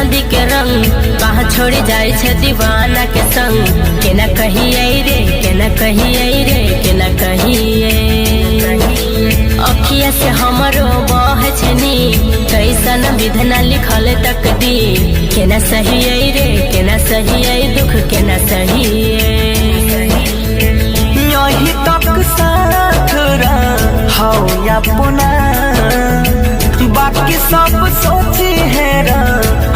मेहंदी के रंग कहाँ छोड़ी जाए छे दीवाना के संग। के न कहिए रे के न कहिए रे के न कहिए अखिया से हमरो बह छनी कैसन विधना लिखल तकदीर। के न सहिए रे के न सहिए दुख के न सहिए यही तक साथ रहो या पुना बाकी सब सोची है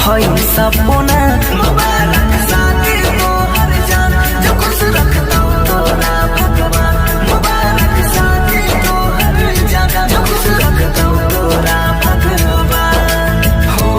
हई सपना। मुबारक शादी तोहर जान जो खुश रखता तोरा भगवान। मुबारक शादी तोहर जान जो खुश रखता तोरा भगवान। हो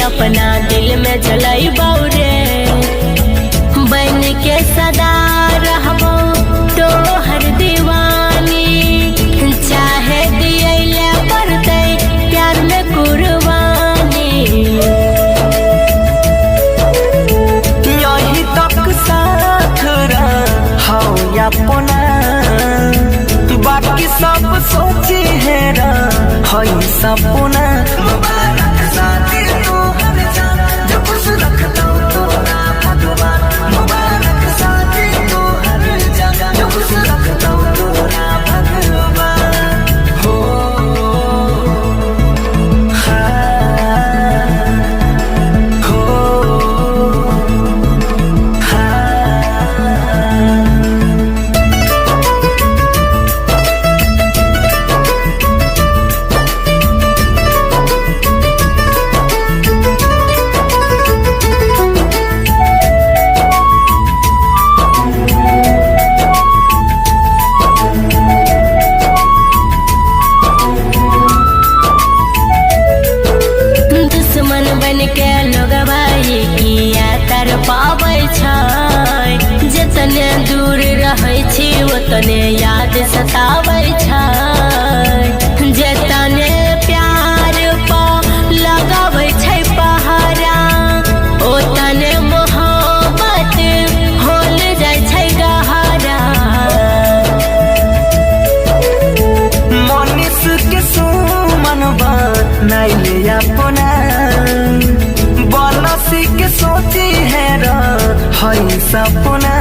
अपना दिल में जलाई बौरे बन के सदा रहबो तोहर दीवानी। चाहे दियले पड़ते प्यार में कुर्बानी। यही तक साथ रहो या पुना बाकी सब सोची है हई सपना। मुबारक शादी तोहर जान जो खुश रखता तोरा भगवान। मुबारक शादी तोहर जान जो खुश रखता तोरा भगवान। हो जितने दूर रहै छी उतने याद सताबै छै। जितने प्यार पर लगाबै छै पहरा उतने मोहब्बत होल जाइ छै गहरा। मनीष के सुमन बनैले अपना बनसी के सोची है हई सपना।